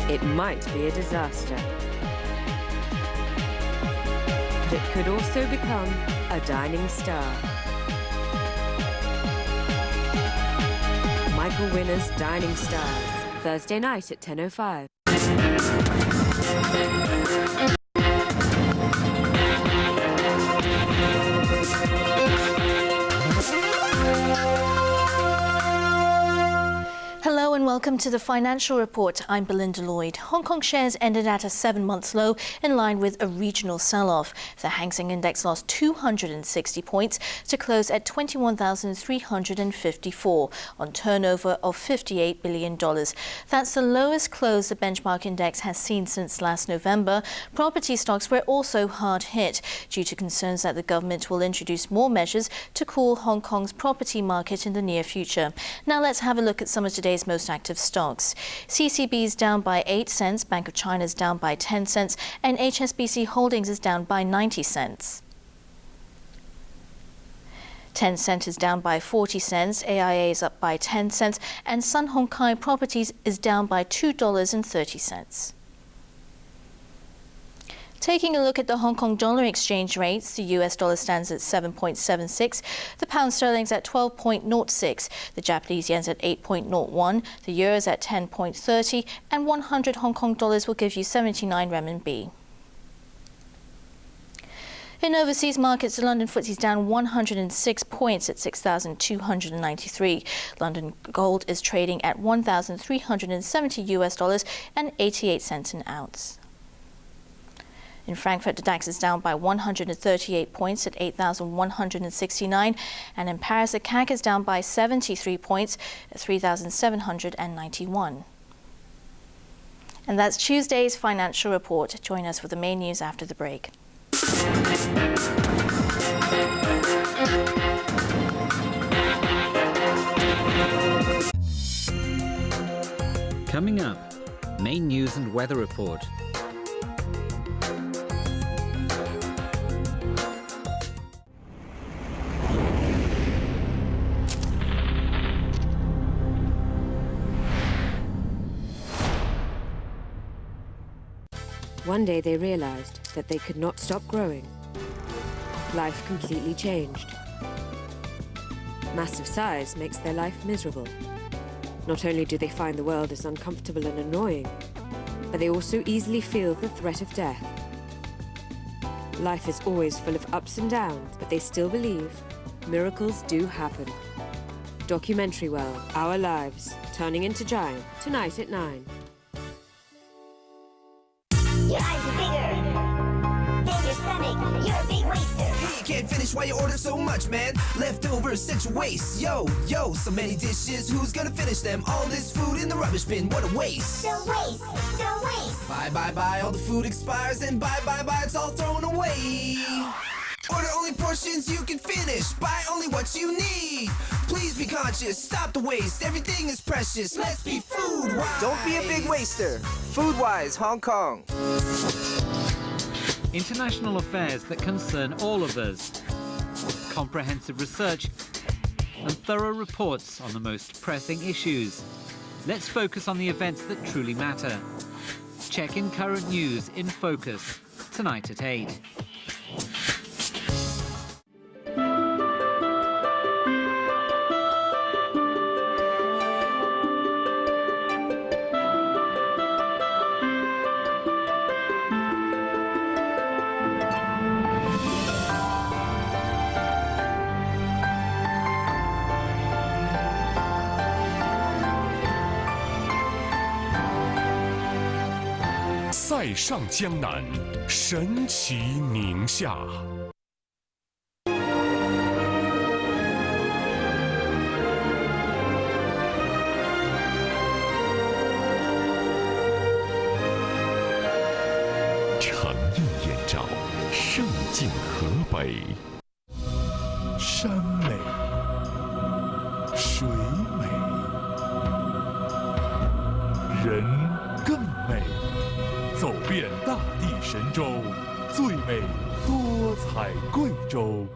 It might be a disaster. But it could also become a dining star. Michael Winner's Dining Stars, Thursday night at 10:05. Hello and welcome to the Financial Report. I'm Belinda Lloyd. Hong Kong shares ended at a 7-month low in line with a regional sell-off. The Hang Seng Index lost 260 points to close at 21,354 on turnover of $58 billion. That's the lowest close the benchmark index has seen since last November. Property stocks were also hard hit due to concerns that the government will introduce more measures to cool Hong Kong's property market in the near future. Now let's have a look at some of today's most active stocks. CCB is down by 8 cents, Bank of China is down by 10 cents, and HSBC Holdings is down by 90 cents. Tencent is down by 40 cents, AIA is up by 10 cents, and Sun Hung Kai Properties is down by $2.30. Taking a look at the Hong Kong dollar exchange rates, the US dollar stands at 7.76, the pound sterling's at 12.06, the Japanese yen's at 8.01, the euro's at 10.30, and 100 Hong Kong dollars will give you 79 renminbi. In overseas markets, the London FTSE is down 106 points at 6,293. London gold is trading at $1,370 and 88 cents an ounce. In Frankfurt, the DAX is down by 138 points at 8,169, and in Paris, the CAC is down by 73 points at 3,791. And that's Tuesday's Financial Report. Join us for the main news after the break. Coming up, main news and weather report. One day they realized that they could not stop growing. Life completely changed. Massive size makes their life miserable. Not only do they find the world as uncomfortable and annoying, but they also easily feel the threat of death. Life is always full of ups and downs, but they still believe miracles do happen. Documentary World, Our Lives, Turning into Giant, tonight at 9. Your eyes are bigger than your stomach. You're a big waster. Hey, you can't finish why you order so much, man. Leftovers, such a waste. Yo, so many dishes. Who's gonna finish them? All this food in the rubbish bin. What a waste. Don't waste. Don't waste. Bye. All the food expires and bye. It's all thrown away. Order only portions you can finish. Buy only what you need. Please be conscious. Stop the waste. Everything is precious. Let's be food wise. Don't be a big waster. Food-wise, Hong Kong. International affairs that concern all of us. Comprehensive research and thorough reports on the most pressing issues. Let's focus on the events that truly matter. Check in current news in focus, tonight at 8.塞上江南，神奇宁夏。诚意眼照，胜尽河北。山美，水美，人更美。走遍大地神州，最美多彩贵州。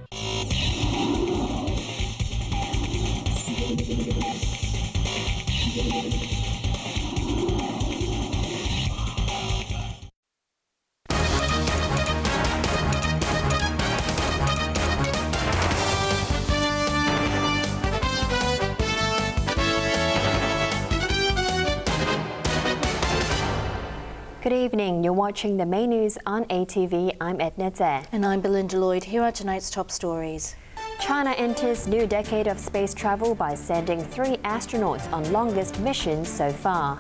Good evening. You're watching the main news on ATV. I'm Edna. And I'm Belinda Lloyd. Here are tonight's top stories. China enters new decade of space travel by sending 3 astronauts on longest mission so far.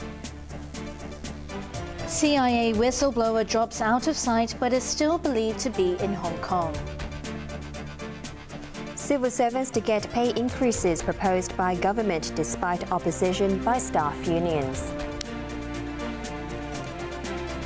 CIA whistleblower drops out of sight but is still believed to be in Hong Kong. Civil servants to get pay increases proposed by government despite opposition by staff unions.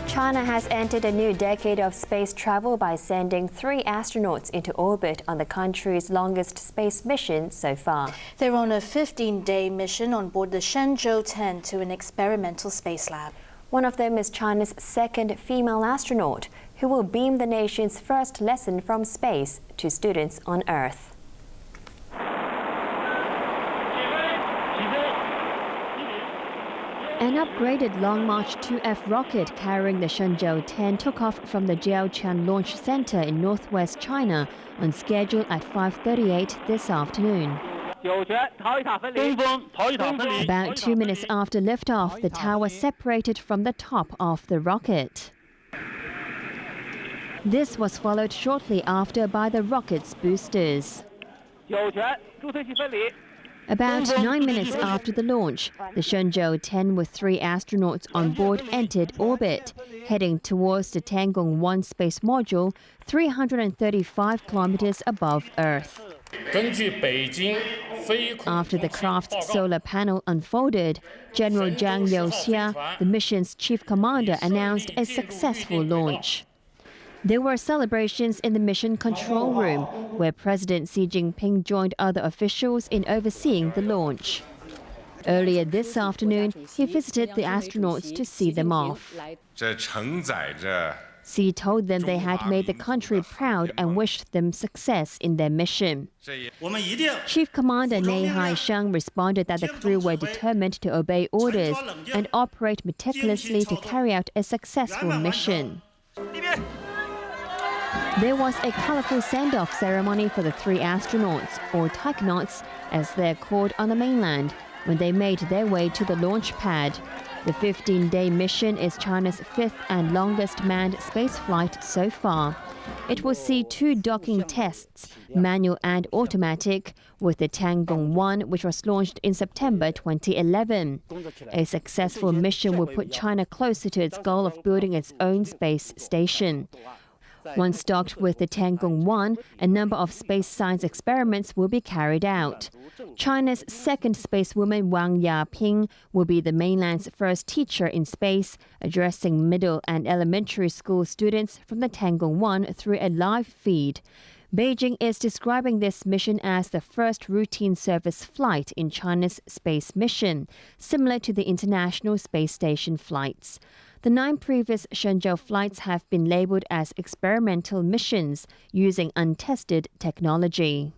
China has entered a new decade of space travel by sending 3 astronauts into orbit on the country's longest space mission so far. They're on a 15-day mission on board the Shenzhou-10 to an experimental space lab. One of them is China's 2nd female astronaut, who will beam the nation's first lesson from space to students on Earth. An upgraded Long March 2F rocket carrying the Shenzhou-10 took off from the Jiaoquan Launch Center in northwest China on schedule at 5:38 this afternoon. About 2 minutes after liftoff, the tower separated from the top of the rocket. This was followed shortly after by the rocket's boosters. About 9 minutes after the launch, the Shenzhou-10 with 3 astronauts on board entered orbit, heading towards the Tiangong-1 space module 335 kilometers above Earth. After the craft's solar panel unfolded, General Zhang Youxia, the mission's chief commander, announced a successful launch. There were celebrations in the mission control room, where President Xi Jinping joined other officials in overseeing the launch. Earlier this afternoon, he visited the astronauts to see them off. Xi told them they had made the country proud and wished them success in their mission. Chief Commander Nei Haisheng responded that the crew were determined to obey orders and operate meticulously to carry out a successful mission. There was a colorful send-off ceremony for the 3 astronauts, or taikonauts as they're called on the mainland, when they made their way to the launch pad. The 15-day mission is China's 5th and longest manned spaceflight so far. It will see 2 docking tests, manual and automatic, with the Tiangong-1, which was launched in September 2011. A successful mission will put China closer to its goal of building its own space station. Once docked with the Tiangong-1, a number of space science experiments will be carried out. China's 2nd spacewoman Wang Yaping will be the mainland's first teacher in space, addressing middle and elementary school students from the Tiangong-1 through a live feed. Beijing is describing this mission as the first routine service flight in China's space mission, similar to the International Space Station flights. The 9 previous Shenzhou flights have been labeled as experimental missions using untested technology.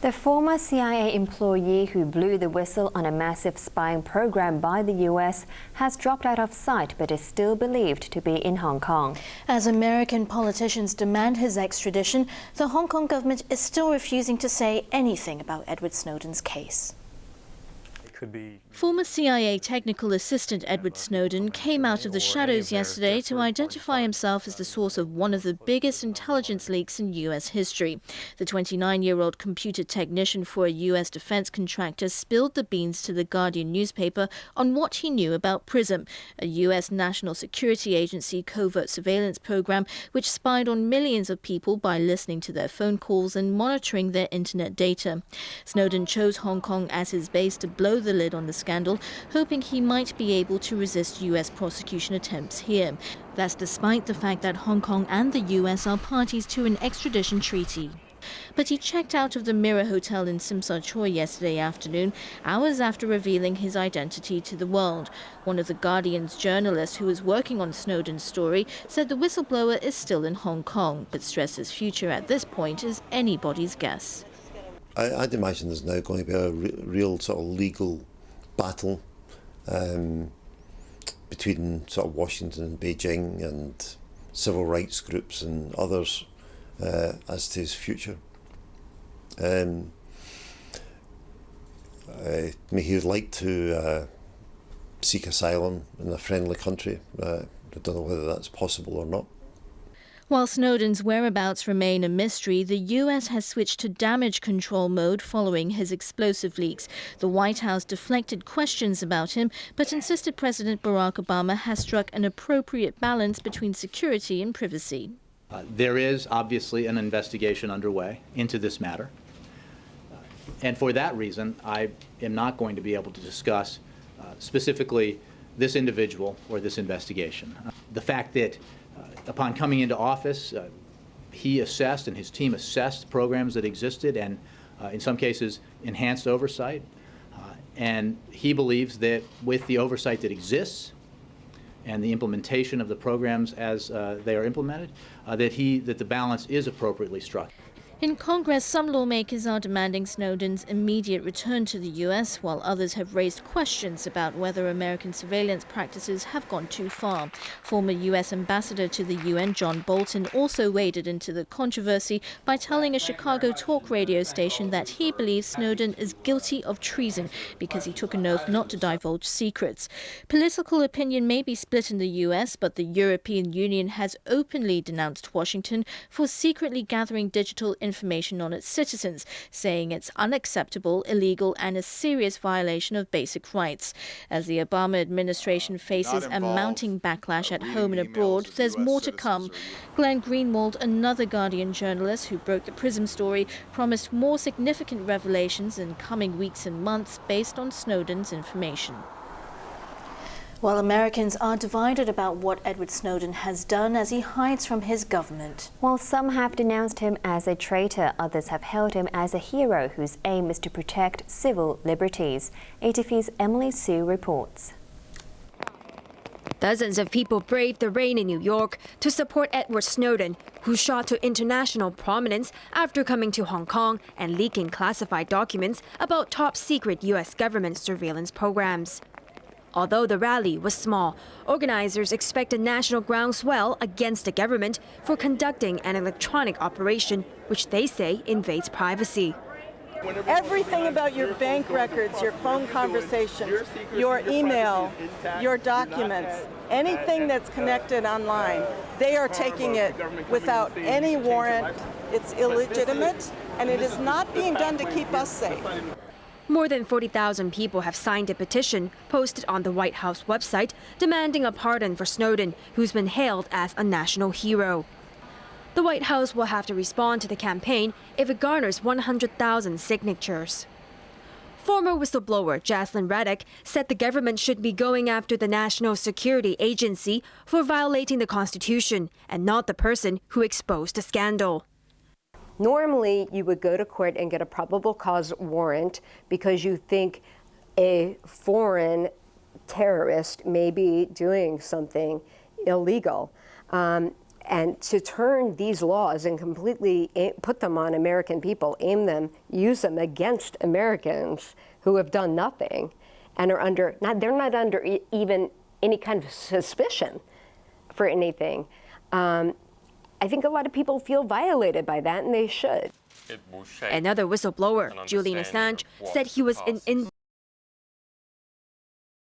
The former CIA employee who blew the whistle on a massive spying program by the US has dropped out of sight but is still believed to be in Hong Kong. As American politicians demand his extradition, the Hong Kong government is still refusing to say anything about Edward Snowden's case. Former CIA technical assistant Edward Snowden came out of the shadows yesterday to identify himself as the source of one of the biggest intelligence leaks in U.S. history. The 29-year-old computer technician for a U.S. defense contractor spilled the beans to the Guardian newspaper on what he knew about PRISM, a U.S. national security agency covert surveillance program which spied on millions of people by listening to their phone calls and monitoring their internet data. Snowden chose Hong Kong as his base to blow the lid on the scandal, hoping he might be able to resist U.S. prosecution attempts here. That's despite the fact that Hong Kong and the U.S. are parties to an extradition treaty. But he checked out of the Mirror Hotel in Tsim Sha Tsui yesterday afternoon, hours after revealing his identity to the world. One of the Guardian's journalists who was working on Snowden's story said the whistleblower is still in Hong Kong, but stressed his future at this point is anybody's guess. I'd imagine there's now going to be a real sort of legal battle between sort of Washington and Beijing and civil rights groups and others as to his future. He would like to seek asylum in a friendly country. I don't know whether that's possible or not. While Snowden's whereabouts remain a mystery, the US has switched to damage control mode following his explosive leaks. The White House deflected questions about him, but insisted President Barack Obama has struck an appropriate balance between security and privacy. There is obviously an investigation underway into this matter. And for that reason, I am not going to be able to discuss specifically this individual or this investigation. The fact that upon coming into office, he assessed and his team assessed programs that existed and in some cases enhanced oversight. And he believes that with the oversight that exists and the implementation of the programs as they are implemented, that the balance is appropriately struck. In Congress, some lawmakers are demanding Snowden's immediate return to the US, while others have raised questions about whether American surveillance practices have gone too far. Former US Ambassador to the UN, John Bolton, also waded into the controversy by telling a Chicago talk radio station that he believes Snowden is guilty of treason because he took an oath not to divulge secrets. Political opinion may be split in the US, but the European Union has openly denounced Washington for secretly gathering digital information on its citizens, saying it's unacceptable, illegal and a serious violation of basic rights. As the Obama administration faces a mounting backlash at home and abroad, there's more to come. Glenn Greenwald, another Guardian journalist who broke the PRISM story, promised more significant revelations in coming weeks and months based on Snowden's information. While Americans are divided about what Edward Snowden has done as he hides from his government. While some have denounced him as a traitor, others have hailed him as a hero whose aim is to protect civil liberties. ATV's Emily Sue reports. Dozens of people braved the rain in New York to support Edward Snowden, who shot to international prominence after coming to Hong Kong and leaking classified documents about top-secret U.S. government surveillance programs. Although the rally was small, organizers expect a national groundswell against the government for conducting an electronic operation which they say invades privacy. Everything about your bank records, your phone conversations, your email, your documents, anything that's connected online, they are taking it without any warrant. It's illegitimate, and it is not being done to keep us safe. More than 40,000 people have signed a petition posted on the White House website demanding a pardon for Snowden, who's been hailed as a national hero. The White House will have to respond to the campaign if it garners 100,000 signatures. Former whistleblower Jaslyn Reddick said the government should be going after the National Security Agency for violating the Constitution and not the person who exposed the scandal. Normally, you would go to court and get a probable cause warrant because you think a foreign terrorist may be doing something illegal. And to turn these laws and completely put them on American people, use them against Americans who have done nothing and are they're not under even any kind of suspicion for anything. I think a lot of people feel violated by that, and they should. Another whistleblower, Julian Assange, said he was in